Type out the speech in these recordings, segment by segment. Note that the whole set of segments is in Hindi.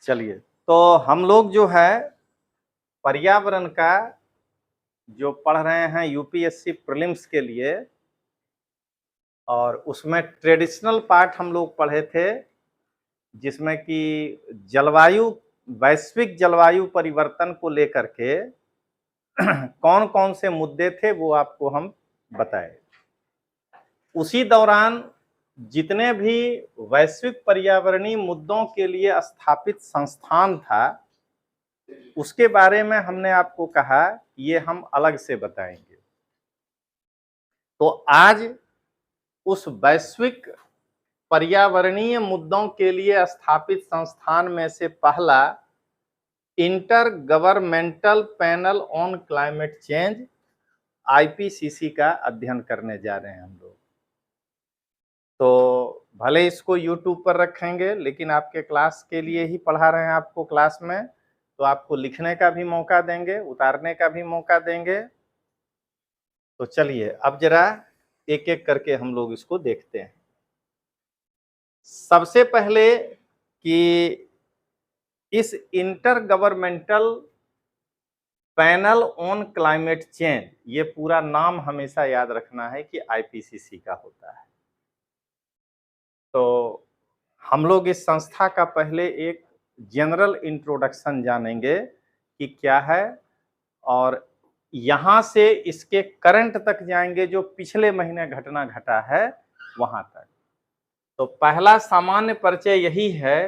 चलिए, तो हम लोग जो है पर्यावरण का जो पढ़ रहे हैं यूपीएससी प्रीलिम्स के लिए, और उसमें ट्रेडिशनल पार्ट हम लोग पढ़े थे, जिसमें कि जलवायु वैश्विक जलवायु परिवर्तन को लेकर के कौन कौन से मुद्दे थे वो आपको हम बताए। उसी दौरान जितने भी वैश्विक पर्यावरणीय मुद्दों के लिए स्थापित संस्थान था, उसके बारे में हमने आपको कहा ये हम अलग से बताएंगे। तो आज उस वैश्विक पर्यावरणीय मुद्दों के लिए स्थापित संस्थान में से पहला inter governmental panel on climate change IPCC का अध्ययन करने जा रहे हैं हम लोग। तो भले इसको यूट्यूब पर रखेंगे, लेकिन आपके क्लास के लिए ही पढ़ा रहे हैं आपको क्लास में, तो आपको लिखने का भी मौका देंगे, उतारने का भी मौका देंगे। तो चलिए अब जरा एक एक करके हम लोग इसको देखते हैं। सबसे पहले कि इस inter governmental panel on climate change, ये पूरा नाम हमेशा याद रखना है कि आईपीसीसी का होता है। तो हम लोग इस संस्था का पहले एक जनरल इंट्रोडक्शन जानेंगे कि क्या है, और यहां से इसके करंट तक जाएंगे, जो पिछले महीने घटना घटा है वहां तक। तो पहला सामान्य परिचय यही है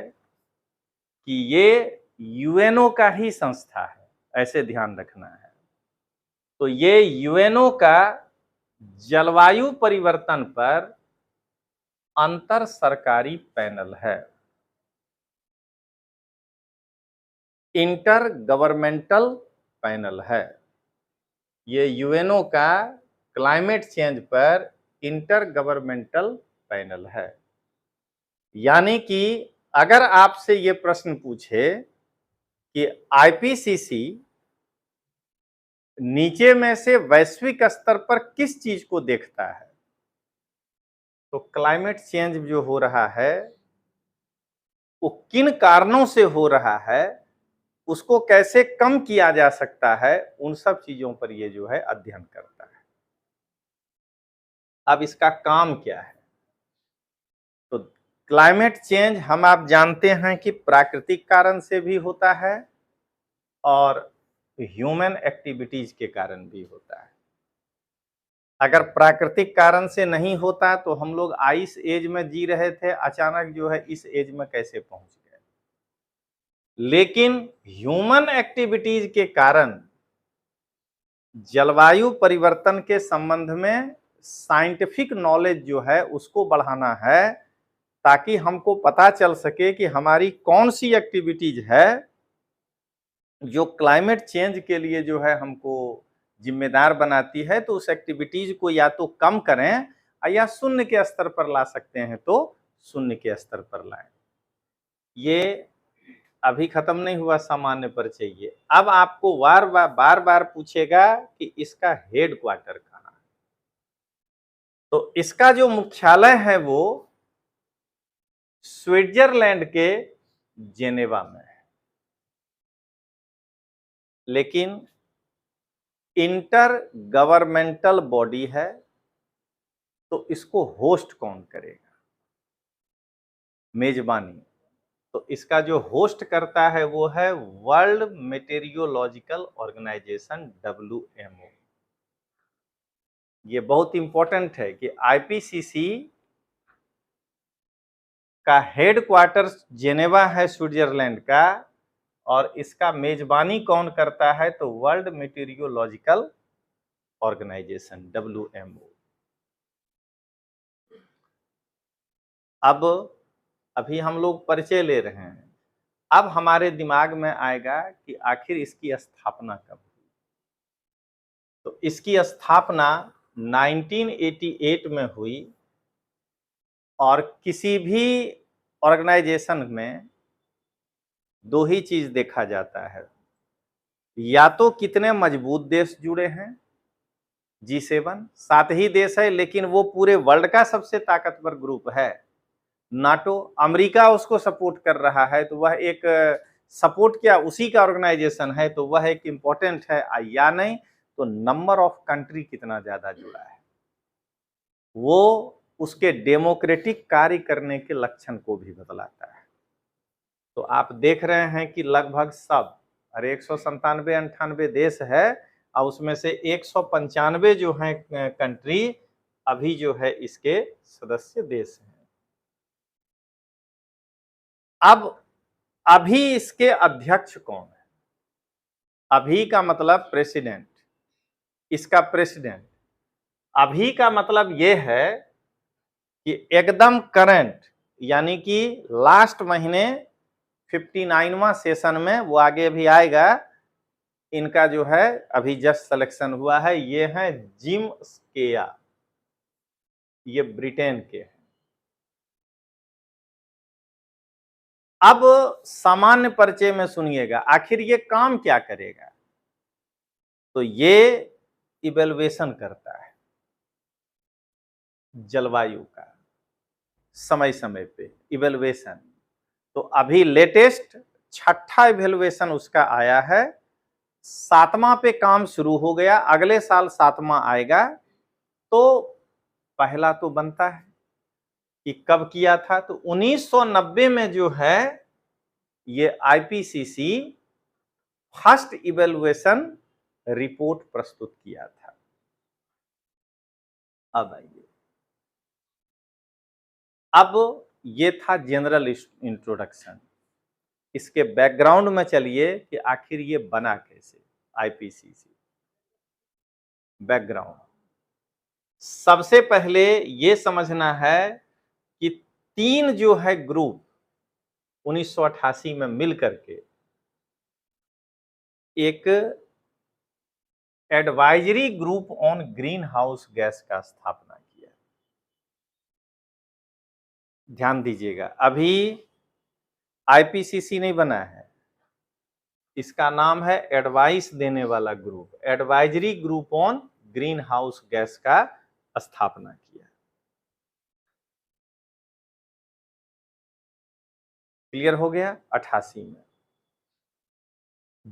कि ये यूएनओ का ही संस्था है, ऐसे ध्यान रखना है। तो ये यूएनओ का जलवायु परिवर्तन पर अंतर सरकारी पैनल है, इंटर गवर्नमेंटल पैनल है। ये यूएनओ का क्लाइमेट चेंज पर इंटर गवर्नमेंटल पैनल है। यानी कि अगर आपसे ये प्रश्न पूछे कि आईपीसीसी नीचे में से वैश्विक स्तर पर किस चीज को देखता है, तो क्लाइमेट चेंज जो हो रहा है वो किन कारणों से हो रहा है, उसको कैसे कम किया जा सकता है, उन सब चीजों पर ये जो है अध्ययन करता है। अब इसका काम क्या है? तो क्लाइमेट चेंज हम आप जानते हैं कि प्राकृतिक कारण से भी होता है और ह्यूमन एक्टिविटीज के कारण भी होता है। अगर प्राकृतिक कारण से नहीं होता तो हम लोग आइस एज में जी रहे थे, अचानक जो है इस एज में कैसे पहुंच गए। लेकिन ह्यूमन एक्टिविटीज के कारण जलवायु परिवर्तन के संबंध में साइंटिफिक नॉलेज जो है उसको बढ़ाना है, ताकि हमको पता चल सके कि हमारी कौन सी एक्टिविटीज है जो क्लाइमेट चेंज के लिए जो है हमको जिम्मेदार बनाती है। तो उस एक्टिविटीज को या तो कम करें या शून्य के स्तर पर ला सकते हैं तो शून्य के स्तर पर लाएं। ये अभी खत्म नहीं हुआ सामान्य परिचय। ये अब आपको बार बार पूछेगा कि इसका हेड क्वार्टर कहाँ है। तो इसका जो मुख्यालय है वो स्विट्जरलैंड के जेनेवा में है। लेकिन इंटर गवर्नमेंटल बॉडी है, तो इसको होस्ट कौन करेगा, मेजबानी। तो इसका जो होस्ट करता है वो है वर्ल्ड मेटेरियोलॉजिकल ऑर्गेनाइजेशन WMO। ये बहुत इंपॉर्टेंट है कि आईपीसीसी का हेड क्वार्टर जेनेवा है स्विट्जरलैंड का, और इसका मेजबानी कौन करता है, तो वर्ल्ड मेटेरियोलॉजिकल ऑर्गेनाइजेशन WMO। अब अभी हम लोग परिचय ले रहे हैं, अब हमारे दिमाग में आएगा कि आखिर इसकी स्थापना कब हुई। तो इसकी स्थापना 1988 में हुई, और किसी भी ऑर्गेनाइजेशन में दो ही चीज देखा जाता है, या तो कितने मजबूत देश जुड़े हैं, G7 7 ही देश है लेकिन वो पूरे वर्ल्ड का सबसे ताकतवर ग्रुप है, नाटो, अमेरिका उसको सपोर्ट कर रहा है, तो वह एक सपोर्ट क्या उसी का ऑर्गेनाइजेशन है, तो वह एक इम्पोर्टेंट है या नहीं। तो नंबर ऑफ कंट्री कितना ज्यादा जुड़ा है वो उसके डेमोक्रेटिक कार्य करने के लक्षण को भी बतलाता है। तो आप देख रहे हैं कि लगभग सब, अरे 197-98 देश है और उसमें से 195 जो है कंट्री अभी जो है इसके सदस्य देश हैं। अब अभी इसके अध्यक्ष कौन है? अभी का मतलब प्रेसिडेंट, इसका प्रेसिडेंट। अभी का मतलब यह है कि एकदम करंट, यानी कि लास्ट महीने 59वां सेशन में, वो आगे भी आएगा, इनका जो है अभी जस्ट सिलेक्शन हुआ है, ये है जिम स्केया, ये ब्रिटेन के हैं। अब सामान्य परिचय में सुनिएगा, आखिर ये काम क्या करेगा। तो ये इवेल्युएशन करता है जलवायु का, समय समय पे इवेल्युएशन। तो अभी लेटेस्ट 6ठा इवेल्युएशन उसका आया है, 7वां पे काम शुरू हो गया, अगले साल 7वां आएगा। तो पहला तो बनता है कि कब किया था, तो 1990 में जो है ये आईपीसीसी फर्स्ट इवेल्युएशन रिपोर्ट प्रस्तुत किया था। अब आइए, अब ये था जनरल इंट्रोडक्शन। इसके बैकग्राउंड में चलिए कि आखिर ये बना कैसे आईपीसीसी। बैकग्राउंड सबसे पहले ये समझना है कि 3 जो है ग्रुप 1988 में मिल करके एक advisory group on green house gas का स्थापना किया। ध्यान दीजिएगा, अभी आईपीसीसी नहीं बना है, इसका नाम है एडवाइस देने वाला group, advisory group on green house gas का स्थापना किया। क्लियर हो गया। 88 में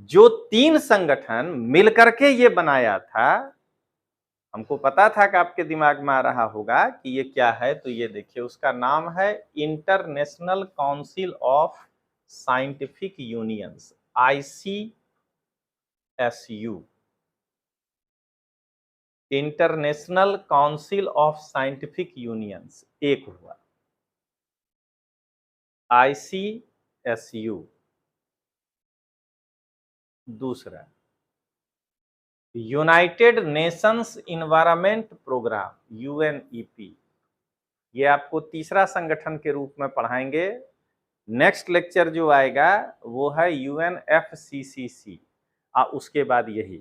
जो 3 संगठन मिलकर के ये बनाया था, हमको पता था कि आपके दिमाग में आ रहा होगा कि ये क्या है, तो ये देखिए, उसका नाम है international council of scientific unions, ICSU, international council of scientific unions एक हुआ, ICSU। दूसरा United Nations environment programme, UNEP, ये आपको तीसरा संगठन के रूप में पढ़ाएंगे। नेक्स्ट लेक्चर जो आएगा वो है UNFCCC, उसके बाद यही।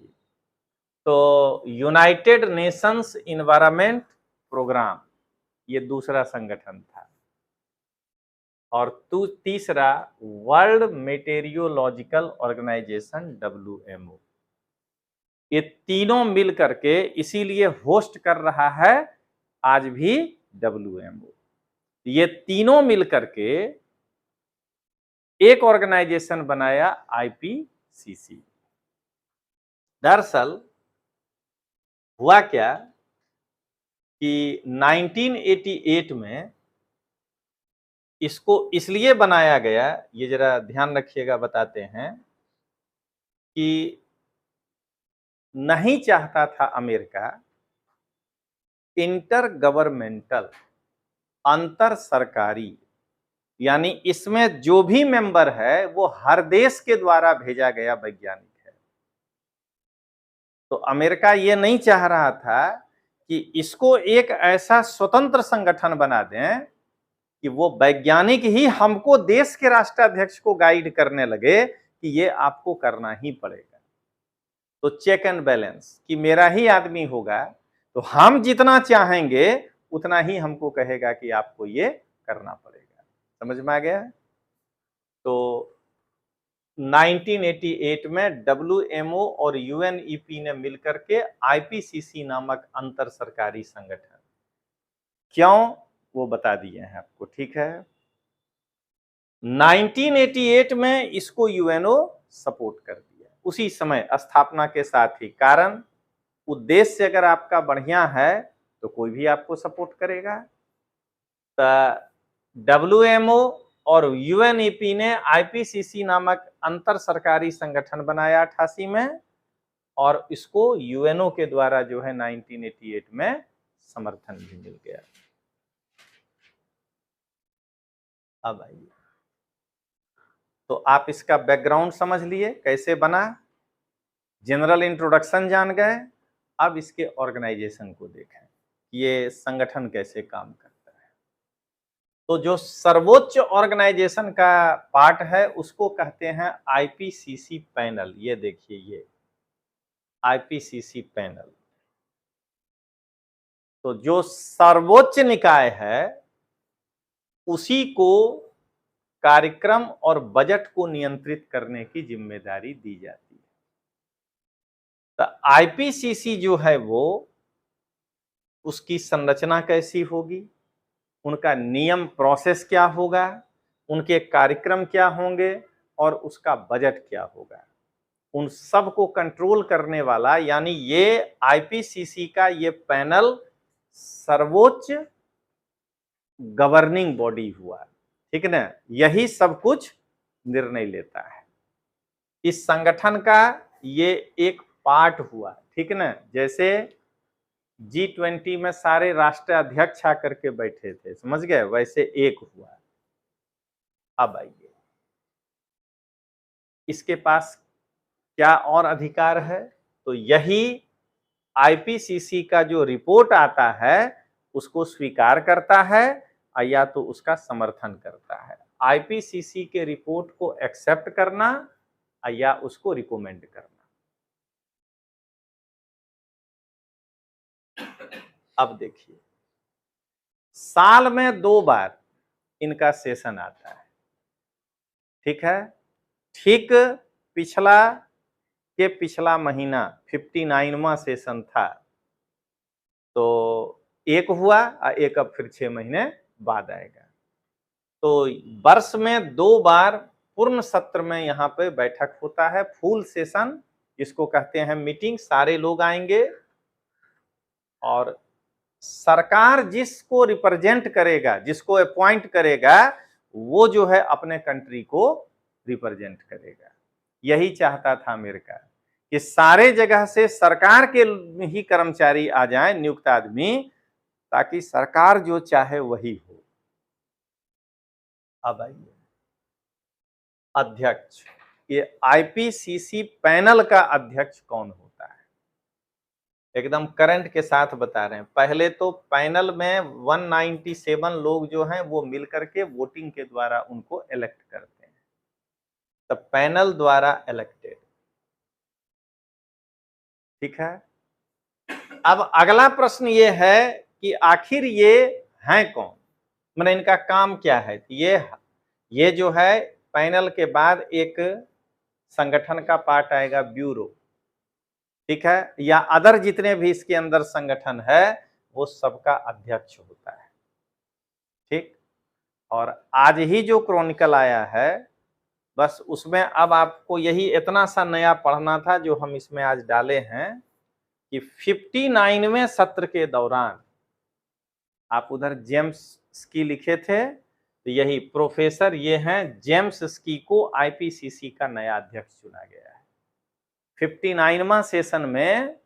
तो यूनाइटेड नेशंस इन्वायरमेंट प्रोग्राम ये दूसरा संगठन था। और तीसरा वर्ल्ड मेटेरियोलॉजिकल ऑर्गेनाइजेशन, WMO। ये तीनों मिल करके इसीलिए होस्ट कर रहा है आज भी WMO। ये तीनों मिल करके एक ऑर्गेनाइजेशन बनाया, IPCC। दरअसल हुआ क्या कि 1988 में इसको इसलिए बनाया गया, ये जरा ध्यान रखिएगा, बताते हैं कि नहीं चाहता था अमेरिका इंटर गवर्नमेंटल, अंतर सरकारी, यानी इसमें जो भी मेंबर है वो हर देश के द्वारा भेजा गया वैज्ञानिक है। तो अमेरिका ये नहीं चाह रहा था कि इसको एक ऐसा स्वतंत्र संगठन बना दें कि वो वैज्ञानिक ही हमको देश के राष्ट्राध्यक्ष को गाइड करने लगे कि ये आपको करना ही पड़ेगा। तो चेक एंड बैलेंस कि मेरा ही आदमी होगा, तो हम जितना चाहेंगे उतना ही हमको कहेगा कि आपको ये करना पड़ेगा। समझ में आ गया। तो 1988 में WMO और UNEP ने मिलकर के IPCC नामक अंतर सरकारी संगठन, क्यों वो बता दिए हैं आपको, ठीक है। 1988 में इसको यूएनओ सपोर्ट कर दिया, उसी समय स्थापना के साथ ही। कारण उद्देश्य अगर आपका बढ़िया है तो कोई भी आपको सपोर्ट करेगा। डब्ल्यूएमओ और यूएनईपी ने आईपीसीसी नामक अंतर सरकारी संगठन बनाया 88 में, और इसको यूएनओ के द्वारा जो है 1988 में समर्थन भी मिल गया। अब आइए, तो आप इसका बैकग्राउंड समझ लिए कैसे बना, जनरल इंट्रोडक्शन जान गए। अब इसके ऑर्गेनाइजेशन को देखें, ये संगठन कैसे काम करता है। तो जो सर्वोच्च ऑर्गेनाइजेशन का पार्ट है उसको कहते हैं आईपीसीसी पैनल। ये देखिए, ये आईपीसीसी पैनल। तो जो सर्वोच्च निकाय है उसी को कार्यक्रम और बजट को नियंत्रित करने की जिम्मेदारी दी जाती है। तो आईपीसीसी जो है वो, उसकी संरचना कैसी होगी, उनका नियम प्रोसेस क्या होगा, उनके कार्यक्रम क्या होंगे और उसका बजट क्या होगा, उन सब को कंट्रोल करने वाला, यानी ये आईपीसीसी का ये पैनल सर्वोच्च गवर्निंग बॉडी हुआ, ठीक ना। यही सब कुछ निर्णय लेता है। इस संगठन का ये एक पार्ट हुआ, ठीक ना। जैसे G20 में सारे राष्ट्र अध्यक्ष आकर के बैठे थे, समझ गए, वैसे एक हुआ। अब आइए, इसके पास क्या और अधिकार है, तो यही आईपीसीसी का जो रिपोर्ट आता है उसको स्वीकार करता है या तो उसका समर्थन करता है। आईपीसीसी के रिपोर्ट को एक्सेप्ट करना या उसको रिकमेंड करना। अब देखिए, साल में 2 बार इनका सेशन आता है, ठीक है। ठीक पिछला महीना 59वां सेशन था, तो एक हुआ और एक अब फिर 6 महीने बाद आएगा। तो वर्ष में 2 बार पूर्ण सत्र में यहाँ पे बैठक होता है, फुल सेशन जिसको कहते हैं मीटिंग। सारे लोग आएंगे और सरकार जिसको रिप्रेजेंट करेगा, जिसको अपॉइंट करेगा, वो जो है अपने कंट्री को रिप्रेजेंट करेगा। यही चाहता था अमेरिका कि सारे जगह से सरकार के ही कर्मचारी आ जाएं, नियुक्त आदमी, ताकि सरकार जो चाहे वही हो। अब आइए, अध्यक्ष, ये आईपीसीसी पैनल का अध्यक्ष कौन होता है, एकदम करंट के साथ बता रहे हैं। पहले तो पैनल में 197 लोग जो हैं वो मिलकर के वोटिंग के द्वारा उनको इलेक्ट करते हैं, तो पैनल द्वारा इलेक्टेड, ठीक है। अब अगला प्रश्न ये है कि आखिर ये हैं कौन, मैंने इनका काम क्या है। ये जो है पैनल के बाद एक संगठन का पार्ट आएगा ब्यूरो, ठीक है, या अदर जितने भी इसके अंदर संगठन है वो सबका अध्यक्ष होता है, ठीक। और आज ही जो क्रॉनिकल आया है, बस उसमें अब आपको यही इतना सा नया पढ़ना था जो हम इसमें आज डाले हैं कि 59वें सत्र के दौरान, आप उधर जेम्स स्की लिखे थे, तो यही प्रोफेसर ये हैं जेम्स स्की को आईपीसीसी का नया अध्यक्ष चुना गया है। 59वां सेशन में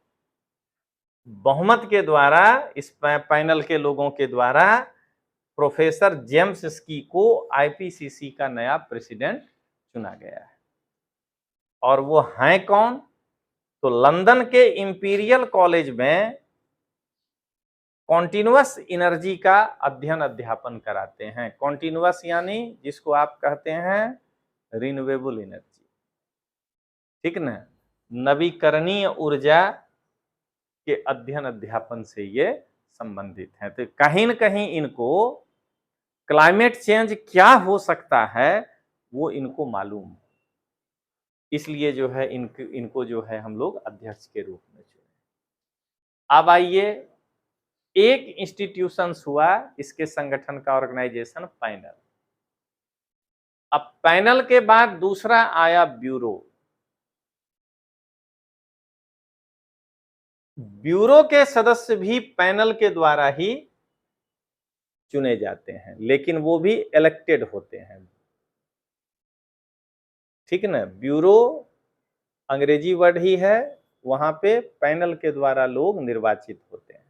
बहुमत के द्वारा, इस पैनल के लोगों के द्वारा प्रोफेसर जेम्स स्की को आईपीसीसी का नया प्रेसिडेंट चुना गया है। और वो हैं कौन, तो लंदन के इंपीरियल कॉलेज में कॉन्टिन्यूअस एनर्जी का अध्ययन अध्यापन कराते हैं। कॉन्टिन्यूअस यानी जिसको आप कहते हैं रिन्यूएबल एनर्जी, ठीक ना, नवीकरणीय ऊर्जा के अध्ययन अध्यापन से ये संबंधित हैं। तो कहीं न कहीं इनको क्लाइमेट चेंज क्या हो सकता है वो इनको मालूम है, इसलिए जो है इनको जो है हम लोग अध्यक्ष के रूप में चुने। अब आइए, एक इंस्टीट्यूशंस हुआ इसके संगठन का, ऑर्गेनाइजेशन पैनल। अब पैनल के बाद दूसरा आया ब्यूरो। ब्यूरो के सदस्य भी पैनल के द्वारा ही चुने जाते हैं, लेकिन वो भी इलेक्टेड होते हैं, ठीक ना। ब्यूरो अंग्रेजी वर्ड ही है, वहां पे पैनल के द्वारा लोग निर्वाचित होते हैं।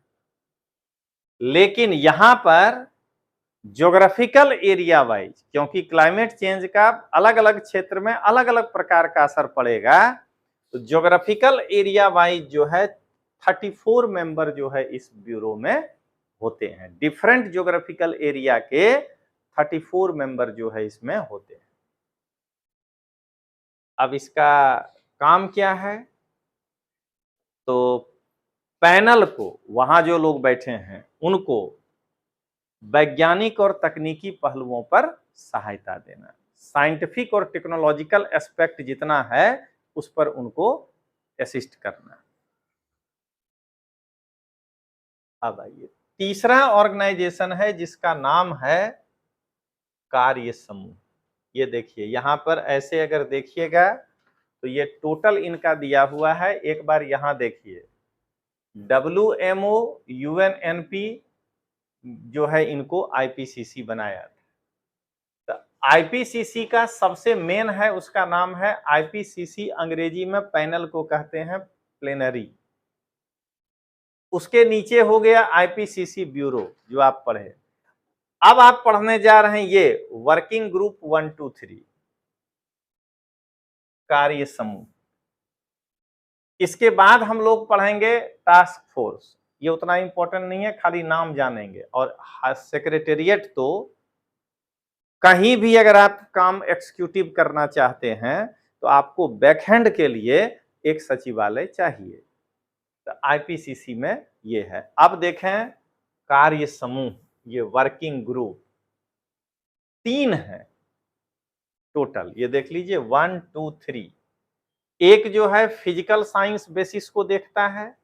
लेकिन यहां पर ज्योग्राफिकल एरिया वाइज, क्योंकि क्लाइमेट चेंज का अलग अलग क्षेत्र में अलग अलग प्रकार का असर पड़ेगा, तो ज्योग्राफिकल एरिया वाइज जो है 34 मेंबर जो है इस ब्यूरो में होते हैं। डिफरेंट ज्योग्राफिकल एरिया के 34 मेंबर जो है इसमें होते हैं। अब इसका काम क्या है? तो पैनल को, वहां जो लोग बैठे हैं उनको वैज्ञानिक और तकनीकी पहलुओं पर सहायता देना, साइंटिफिक और टेक्नोलॉजिकल एस्पेक्ट जितना है उस पर उनको असिस्ट करना। अब आइए, तीसरा ऑर्गेनाइजेशन है जिसका नाम है कार्य समूह। ये देखिए यहां पर ऐसे अगर देखिएगा तो ये टोटल इनका दिया हुआ है। एक बार यहां देखिए, WMO UNNP जो है इनको IPCC बनाया था। तो IPCC का सबसे मेन है, उसका नाम है IPCC, अंग्रेजी में पैनल को कहते हैं प्लेनरी। उसके नीचे हो गया IPCC ब्यूरो जो आप पढ़े। अब आप पढ़ने जा रहे हैं ये वर्किंग ग्रुप 1, 2, 3 कार्य समूह। इसके बाद हम लोग पढ़ेंगे टास्क फोर्स। ये उतना इंपॉर्टेंट नहीं है, खाली नाम जानेंगे। और सेक्रेटेरिएट तो कहीं भी अगर आप काम एग्जीक्यूटिव करना चाहते हैं तो आपको बैकहैंड के लिए एक सचिवालय चाहिए, तो IPCC में ये है। अब देखें कार्य समूह, ये वर्किंग ग्रुप 3 है टोटल, ये देख लीजिए 1, 2, 3। एक जो है फिजिकल साइंस बेसिस को देखता है,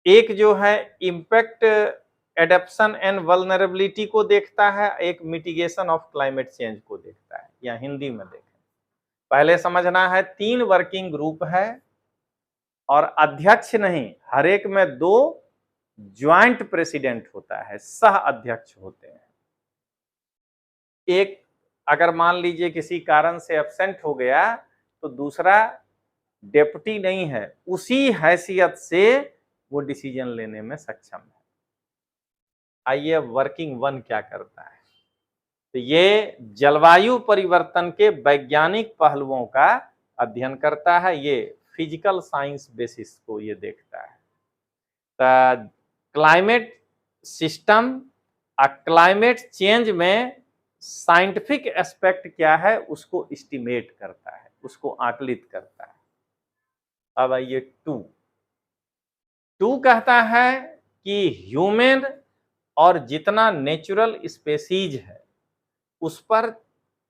एक जो है इम्पैक्ट एडेप्शन एंड वल्नरेबिलिटी को देखता है, एक मिटिगेशन ऑफ क्लाइमेट चेंज को देखता है। या हिंदी में देखें, पहले समझना है 3 वर्किंग ग्रुप है और अध्यक्ष नहीं, हर एक में 2 ज्वाइंट प्रेसिडेंट होता है, सह अध्यक्ष होते हैं। एक अगर मान लीजिए किसी कारण से एब्सेंट हो गया तो दूसरा डेप्यूटी नहीं है, उसी हैसियत से वो डिसीजन लेने में सक्षम है। आइए वर्किंग 1 क्या करता है? तो ये जलवायु परिवर्तन के वैज्ञानिक पहलुओं का अध्ययन करता है, ये फिजिकल साइंस बेसिस को ये देखता है। तो क्लाइमेट सिस्टम क्लाइमेट चेंज में साइंटिफिक एस्पेक्ट क्या है उसको एस्टिमेट करता है, उसको आकलित करता है। अब आइए 2 कहता है कि ह्यूमन और जितना नेचुरल स्पेसीज है उस पर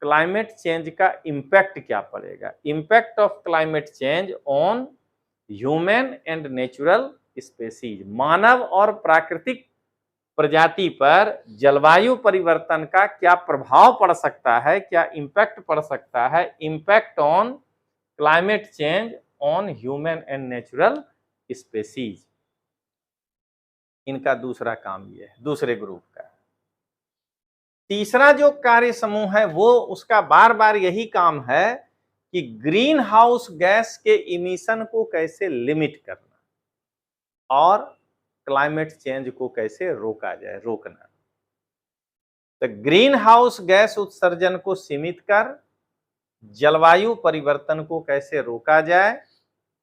क्लाइमेट चेंज का इम्पैक्ट क्या पड़ेगा। Impact of climate change on human and natural species, मानव और प्राकृतिक प्रजाति पर जलवायु परिवर्तन का क्या प्रभाव पड़ सकता है, क्या इम्पैक्ट पड़ सकता है। Impact on climate change on human and natural species, इनका दूसरा काम ये है, दूसरे ग्रुप का। तीसरा जो कार्य समूह है वो उसका बार बार यही काम है कि ग्रीन हाउस गैस के इमिशन को कैसे लिमिट करना और क्लाइमेट चेंज को कैसे रोका जाए, रोकना। तो ग्रीन हाउस गैस उत्सर्जन को सीमित कर जलवायु परिवर्तन को कैसे रोका जाए,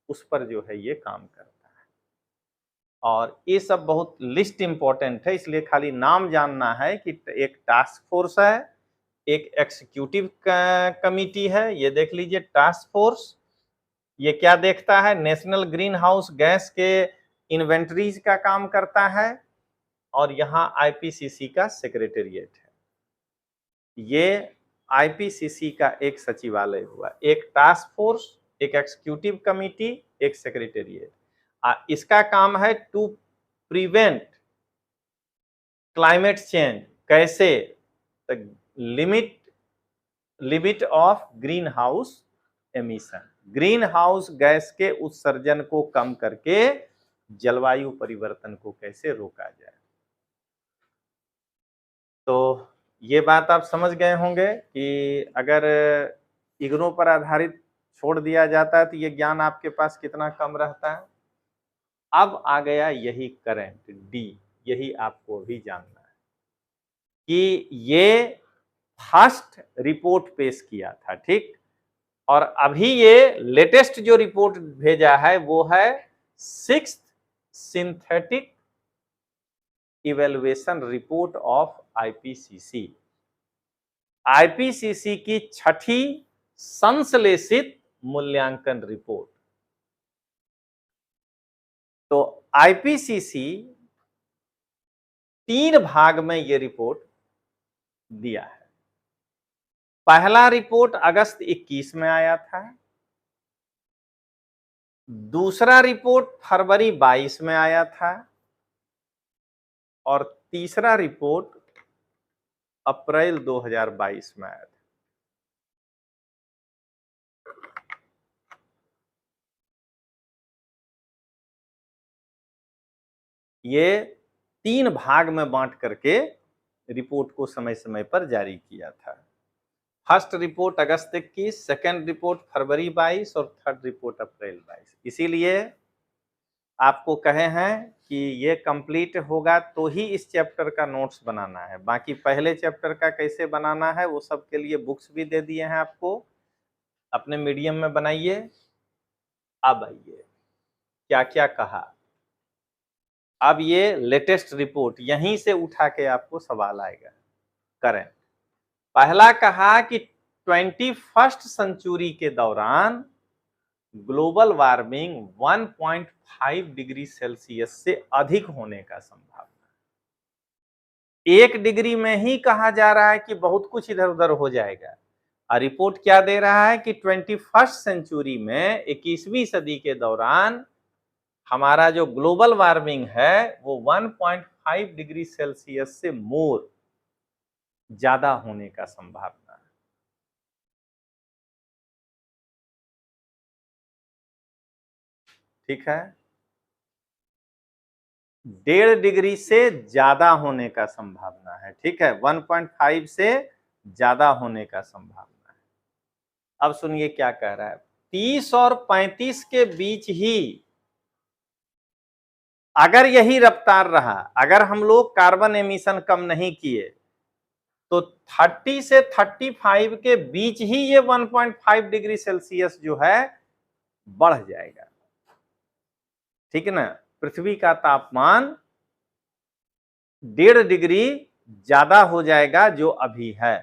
उस पर जो है ये काम करता है। और ये सब बहुत लिस्ट इंपॉर्टेंट है, इसलिए खाली नाम जानना है कि एक टास्क फोर्स है, एक एग्जीक्यूटिव कमिटी है। ये देख लीजिए टास्क फोर्स, ये क्या देखता है, नेशनल ग्रीन हाउस गैस के इन्वेंटरीज का काम करता है। और यहाँ IPCC का सेक्रेटेरिएट है। ये IPCC का एक सचिवालय हुआ, एक टास्क फोर्स, एक एग्जीक्यूटिव कमिटी, एक सेक्रेटेरिएट। इसका काम है टू प्रिवेंट क्लाइमेट चेंज, कैसे? Limit of green house emission, green house gas के उत्सर्जन को कम करके जलवायु परिवर्तन को कैसे रोका जाए। तो ये बात आप समझ गए होंगे कि अगर इग्नू पर आधारित छोड़ दिया जाता है तो ये ज्ञान आपके पास कितना कम रहता है। अब आ गया यही करंट डी, यही आपको भी जानना है कि ये फर्स्ट रिपोर्ट पेश किया था, ठीक, और अभी ये लेटेस्ट जो रिपोर्ट भेजा है वो है 6th synthetic evaluation report of IPCC, IPCC की 6ठी संश्लेषित मूल्यांकन रिपोर्ट। तो आईपीसीसी 3 भाग में ये रिपोर्ट दिया है। पहला रिपोर्ट अगस्त 21 में आया था, दूसरा रिपोर्ट फरवरी 22 में आया था, और तीसरा रिपोर्ट अप्रैल 2022 में आया था। ये 3 भाग में बांट करके रिपोर्ट को समय समय पर जारी किया था। फर्स्ट रिपोर्ट अगस्त 21, सेकेंड रिपोर्ट फरवरी 22 और थर्ड रिपोर्ट अप्रैल 22। इसीलिए आपको कहे हैं कि ये कंप्लीट होगा तो ही इस चैप्टर का नोट्स बनाना है, बाकी पहले चैप्टर का कैसे बनाना है वो सब के लिए बुक्स भी दे दिए हैं आपको, अपने मीडियम में बनाइए। अब आइए क्या क्या कहा, अब ये लेटेस्ट रिपोर्ट यहीं से उठा के आपको सवाल आएगा। करें, पहला कहा कि 21st सेंचुरी के दौरान ग्लोबल वार्मिंग 1.5 डिग्री सेल्सियस से अधिक होने का संभावना। 1 डिग्री में ही कहा जा रहा है कि बहुत कुछ इधर उधर हो जाएगा, और रिपोर्ट क्या दे रहा है कि 21st सेंचुरी में 21वीं सदी के दौरान हमारा जो ग्लोबल वार्मिंग है वो 1.5 डिग्री सेल्सियस से मोर ज्यादा होने का संभावना है। ठीक है, 1.5 डिग्री से ज्यादा होने का संभावना है। ठीक है, 1.5 से ज्यादा होने का संभावना है। अब सुनिए क्या कह रहा है, 30 और 35 के बीच ही अगर यही रफ्तार रहा, अगर हम लोग कार्बन एमिशन कम नहीं किए तो 30 से 35 के बीच ही ये 1.5 डिग्री सेल्सियस जो है बढ़ जाएगा। ठीक है ना, पृथ्वी का तापमान 1.5 डिग्री ज्यादा हो जाएगा जो अभी है।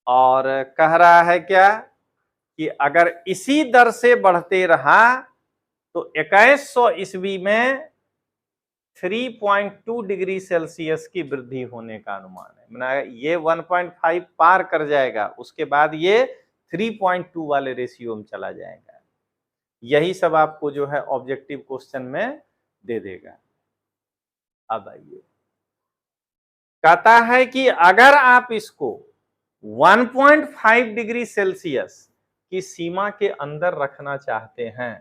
और कह रहा है क्या कि अगर इसी दर से बढ़ते रहा तो 2100 ईस्वी में 3.2 डिग्री सेल्सियस की वृद्धि होने का अनुमान है। मतलब ये 1.5 पार कर जाएगा, उसके बाद ये 3.2 वाले रेशियो में चला जाएगा। यही सब आपको जो है ऑब्जेक्टिव क्वेश्चन में दे देगा। अब आइए, कहता है कि अगर आप इसको 1.5 डिग्री सेल्सियस की सीमा के अंदर रखना चाहते हैं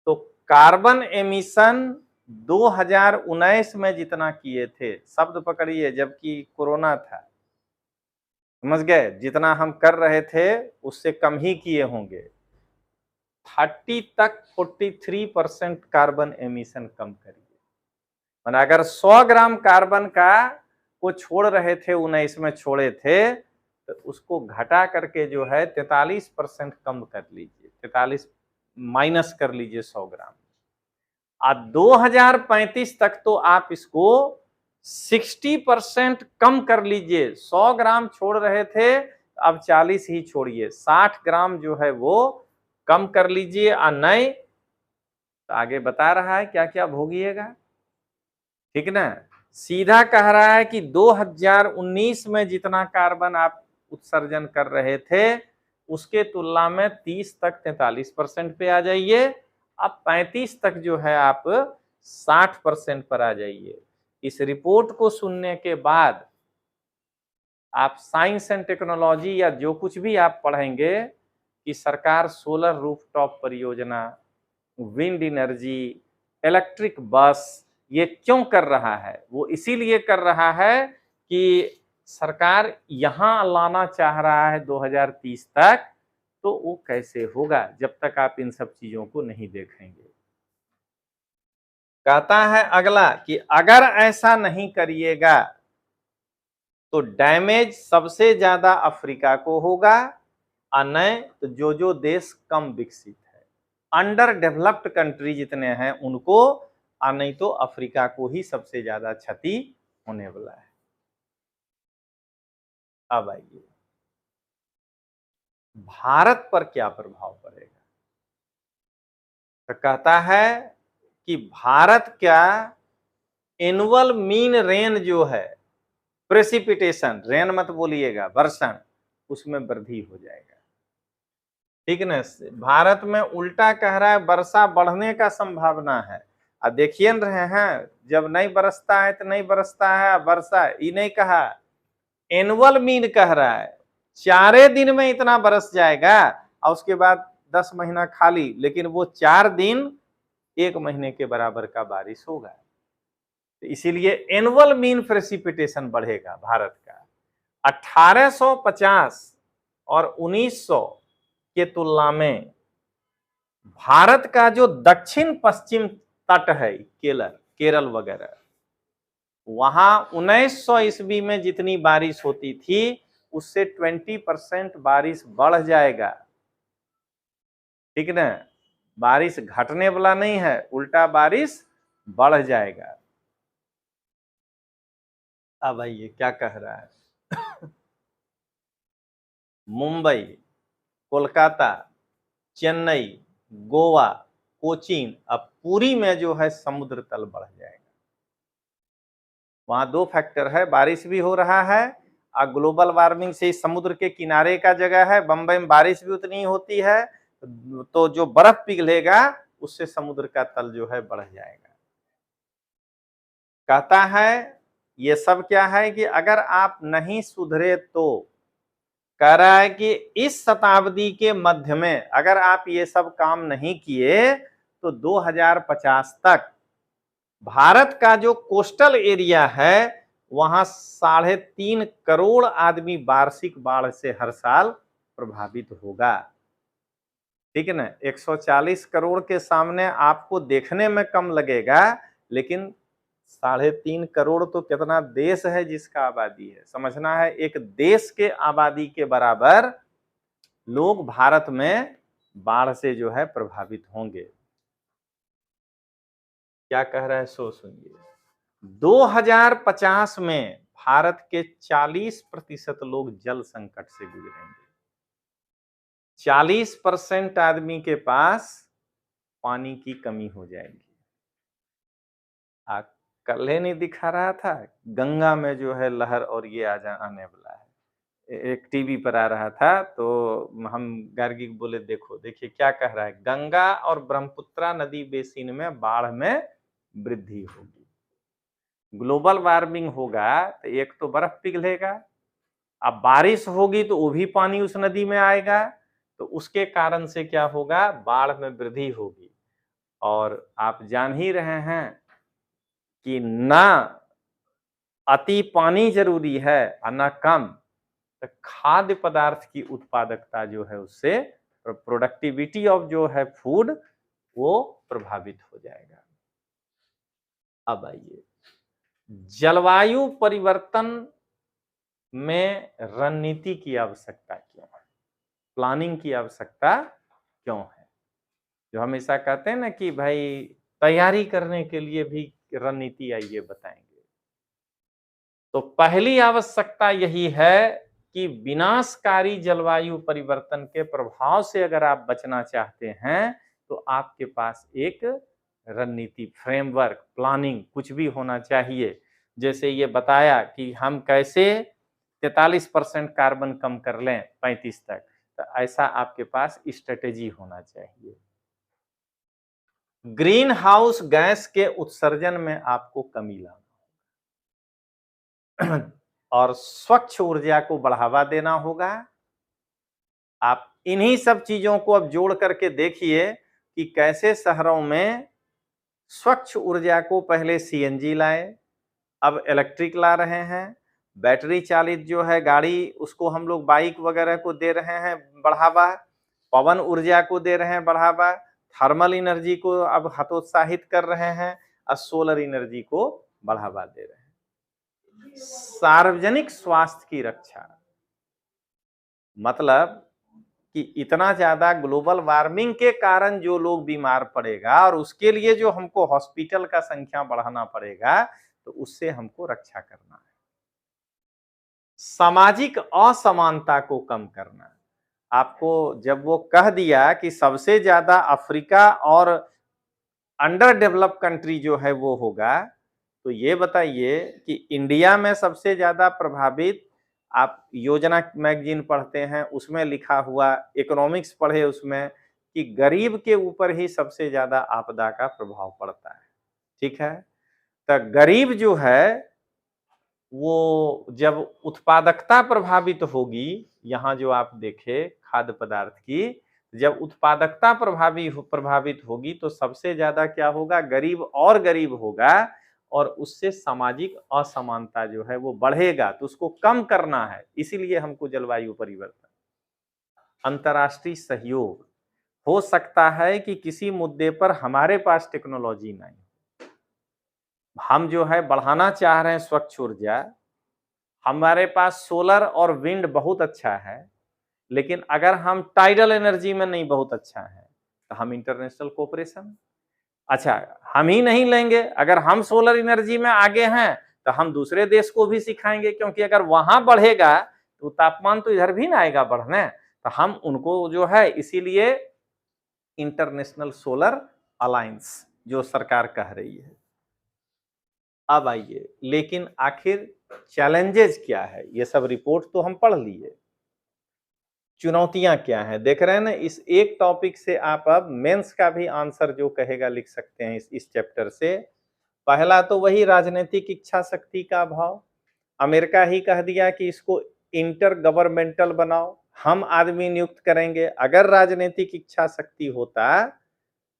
तो कार्बन एमिशन 2019 में जितना किए थे, शब्द पकड़िए, जबकि कोरोना था, समझ गए, जितना हम कर रहे थे उससे कम ही किए होंगे। 30 तक 43% कार्बन एमिशन कम करिए। माना अगर 100 ग्राम कार्बन का को छोड़ रहे थे 19 में छोड़े थे तो उसको घटा करके जो है 43% कम कर लीजिए, 43 माइनस कर लीजिए 100 ग्राम। 2035 तक तो आप इसको 60% कम कर लीजिए। 100 ग्राम छोड़ रहे थे, अब 40 ही छोड़िए, 60 ग्राम जो है वो कम कर लीजिए। और नहीं तो आगे बता रहा है क्या क्या भोगिएगा। ठीक ना, सीधा कह रहा है कि 2019 में जितना कार्बन आप उत्सर्जन कर रहे थे उसके तुलना में 30 तक 43% पे आ जाइए। अब 35 तक जो है आप 60% पर आ जाइए। इस रिपोर्ट को सुनने के बाद आप साइंस एंड टेक्नोलॉजी या जो कुछ भी आप पढ़ेंगे कि सरकार सोलर रूफटॉप परियोजना, विंड एनर्जी, इलेक्ट्रिक बस ये क्यों कर रहा है? वो इसीलिए कर रहा है कि सरकार यहां लाना चाह रहा है 2030 तक, तो वो कैसे होगा जब तक आप इन सब चीजों को नहीं देखेंगे। कहता है अगला कि अगर ऐसा नहीं करिएगा तो डैमेज सबसे ज्यादा अफ्रीका को होगा, और नहीं तो जो देश कम विकसित है, अंडर डेवलप्ड कंट्री जितने हैं उनको, और नहीं तो अफ्रीका को ही सबसे ज्यादा क्षति होने वाला है। अब आइए भारत पर क्या प्रभाव पड़ेगा। तो कहता है कि भारत क्या एनुअल मीन रेन जो है, प्रेसिपिटेशन, रेन मत बोलिएगा, वर्षण, उसमें वृद्धि हो जाएगा। ठीक है ना। भारत में उल्टा कह रहा है वर्षा बढ़ने का संभावना है। अब देखिए रहे हैं जब नहीं बरसता है तो नहीं बरसता है, वर्षा ये नहीं कहा, एनुअल मीन कह रहा है 4 दिन में इतना बरस जाएगा और उसके बाद 10 महीना खाली, लेकिन वो 4 दिन 1 महीने के बराबर का बारिश होगा। तो इसीलिए एनुअल मीन प्रेसिपिटेशन बढ़ेगा भारत का। 1850 और 1900 के तुलना में भारत का जो दक्षिण पश्चिम तट है, केरल वगैरह, वहां 1900 ईस्वी में जितनी बारिश होती थी उससे 20% बारिश बढ़ जाएगा। ठीक ना, बारिश घटने वाला नहीं है, उल्टा बारिश बढ़ जाएगा। अब आइए क्या कह रहा है। मुंबई, कोलकाता, चेन्नई, गोवा, कोचीन, अब पूरी में जो है समुद्र तल बढ़ जाएगा। वहां 2 फैक्टर है, बारिश भी हो रहा है और ग्लोबल वार्मिंग से समुद्र के किनारे का जगह है, बंबई में बारिश भी उतनी होती है, तो जो बर्फ पिघलेगा उससे समुद्र का तल जो है बढ़ जाएगा। कहता है ये सब क्या है कि अगर आप नहीं सुधरे तो, कह रहा है कि इस शताब्दी के मध्य में अगर आप ये सब काम नहीं किए तो 2050 तक भारत का जो कोस्टल एरिया है वहां 3.5 करोड़ आदमी वार्षिक बाढ़ से हर साल प्रभावित होगा। ठीक है ना। 140 करोड़ के सामने आपको देखने में कम लगेगा, लेकिन 3.5 करोड़ तो कितना देश है जिसका आबादी है, समझना है। एक देश के आबादी के बराबर लोग भारत में बाढ़ से जो है प्रभावित होंगे। क्या कह रहा है सो सुनिए। 2050 में भारत के 40% लोग जल संकट से गुजरेंगे। 40% आदमी के पास पानी की कमी हो जाएगी। कल ही नहीं दिखा रहा था गंगा में जो है लहर और ये आने वाला है, एक टीवी पर आ रहा था, तो हम गार्गी को बोले देखो, देखिए क्या कह रहा है, गंगा और ब्रह्मपुत्रा नदी बेसिन में बाढ़ में वृद्धि होगी। ग्लोबल वार्मिंग होगा तो एक तो बर्फ पिघलेगा, अब बारिश होगी तो वो भी पानी उस नदी में आएगा, तो उसके कारण से क्या होगा, बाढ़ में वृद्धि होगी। और आप जान ही रहे हैं कि ना अति पानी जरूरी है और ना कम, तो खाद्य पदार्थ की उत्पादकता जो है उससे प्रोडक्टिविटी ऑफ जो है फूड वो प्रभावित हो जाएगा। अब आइए जलवायु परिवर्तन में रणनीति की आवश्यकता क्यों है, प्लानिंग की आवश्यकता क्यों है। जो हमेशा कहते हैं ना कि भाई तैयारी करने के लिए भी रणनीति आइए बताएंगे। तो पहली आवश्यकता यही है कि विनाशकारी जलवायु परिवर्तन के प्रभाव से अगर आप बचना चाहते हैं तो आपके पास एक रणनीति, फ्रेमवर्क, प्लानिंग कुछ भी होना चाहिए। जैसे ये बताया कि हम कैसे 43% कार्बन कम कर लें 35 तक, तो ऐसा आपके पास स्ट्रेटेजी होना चाहिए। ग्रीन हाउस गैस के उत्सर्जन में आपको कमी लाना और स्वच्छ ऊर्जा को बढ़ावा देना होगा। आप इन्हीं सब चीजों को अब जोड़ करके देखिए कि कैसे शहरों में स्वच्छ ऊर्जा को पहले सीएनजी लाए, अब इलेक्ट्रिक ला रहे हैं, बैटरी चालित जो है गाड़ी उसको हम लोग बाइक वगैरह को दे रहे हैं बढ़ावा, पवन ऊर्जा को दे रहे हैं बढ़ावा, थर्मल एनर्जी को अब हतोत्साहित कर रहे हैं और सोलर एनर्जी को बढ़ावा दे रहे हैं। सार्वजनिक स्वास्थ्य की रक्षा मतलब कि इतना ज्यादा ग्लोबल वार्मिंग के कारण जो लोग बीमार पड़ेगा और उसके लिए जो हमको हॉस्पिटल का संख्या बढ़ाना पड़ेगा, तो उससे हमको रक्षा करना है। सामाजिक असमानता को कम करना। आपको जब वो कह दिया कि सबसे ज्यादा अफ्रीका और अंडर डेवलप कंट्री जो है वो होगा, तो ये बताइए कि इंडिया में सबसे ज्यादा प्रभावित, आप योजना मैगजीन पढ़ते हैं उसमें लिखा हुआ, इकोनॉमिक्स पढ़े उसमें कि गरीब के ऊपर ही सबसे ज्यादा आपदा का प्रभाव पड़ता है। ठीक है, तो गरीब जो है वो जब उत्पादकता प्रभावित होगी, यहाँ जो आप देखें खाद्य पदार्थ की, जब उत्पादकता प्रभावित होगी तो सबसे ज्यादा क्या होगा, गरीब और गरीब होगा और उससे सामाजिक असमानता जो है वो बढ़ेगा, तो उसको कम करना है। इसीलिए हमको जलवायु परिवर्तन, अंतर्राष्ट्रीय सहयोग, हो सकता है कि किसी मुद्दे पर हमारे पास टेक्नोलॉजी नहीं, हम जो है बढ़ाना चाह रहे हैं स्वच्छ ऊर्जा, हमारे पास सोलर और विंड बहुत अच्छा है, लेकिन अगर हम टाइडल एनर्जी में नहीं बहुत अच्छा है तो हम इंटरनेशनल कोऑपरेशन, अच्छा हम ही नहीं लेंगे, अगर हम सोलर एनर्जी में आगे हैं तो हम दूसरे देश को भी सिखाएंगे, क्योंकि अगर वहां बढ़ेगा तो तापमान तो इधर भी ना आएगा बढ़ने, तो हम उनको जो है, इसीलिए इंटरनेशनल सोलर अलायंस जो सरकार कह रही है। अब आइए, लेकिन आखिर चैलेंजेस क्या है, ये सब रिपोर्ट तो हम पढ़ लिए, चुनौतियां क्या हैं देख रहे हैं ना। इस एक टॉपिक से आप अब मेंस का भी आंसर जो कहेगा लिख सकते हैं इस चैप्टर से। पहला तो वही राजनीतिक इच्छा शक्ति का अभाव, अमेरिका ही कह दिया कि इसको इंटर गवर्नमेंटल बनाओ, हम आदमी नियुक्त करेंगे। अगर राजनीतिक इच्छा शक्ति होता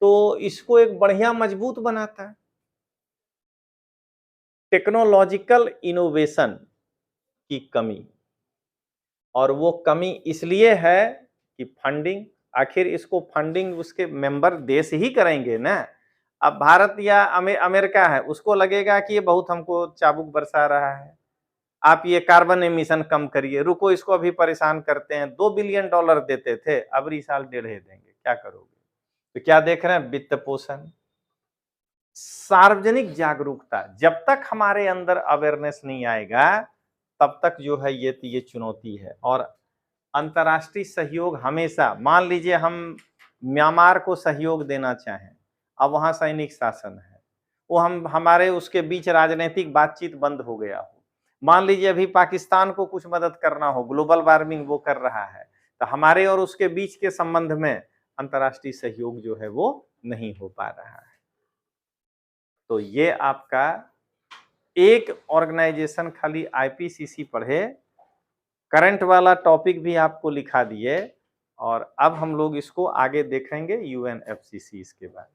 तो इसको एक बढ़िया मजबूत बनाता है। टेक्नोलॉजिकल इनोवेशन की कमी, और वो कमी इसलिए है कि फंडिंग, आखिर इसको फंडिंग उसके मेंबर देश ही करेंगे ना। अब भारत या अमेरिका है, उसको लगेगा कि ये बहुत हमको चाबुक बरसा रहा है, आप ये कार्बन एमिशन कम करिए, रुको इसको अभी परेशान करते हैं, $2 बिलियन देते थे, अगली साल 1.5 देंगे, क्या करोगे। तो क्या देख रहे हैं, वित्त पोषण, सार्वजनिक जागरूकता, जब तक हमारे अंदर अवेयरनेस नहीं आएगा तब तक जो है ये चुनौती है। और अंतर्राष्ट्रीय सहयोग हमेशा, मान लीजिए हम म्यांमार को सहयोग देना चाहें, अब वहां सैनिक शासन है, वो हमारे उसके बीच राजनीतिक बातचीत बंद हो गया हो, मान लीजिए अभी पाकिस्तान को कुछ मदद करना हो, ग्लोबल वार्मिंग वो कर रहा है, तो हमारे और उसके बीच के संबंध में अंतर्राष्ट्रीय सहयोग जो है वो नहीं हो पा रहा है। तो ये आपका एक ऑर्गेनाइजेशन, खाली आईपीसीसी पढ़े, करंट वाला टॉपिक भी आपको लिखा दिए, और अब हम लोग इसको आगे देखेंगे यूएनएफसीसी इसके बाद।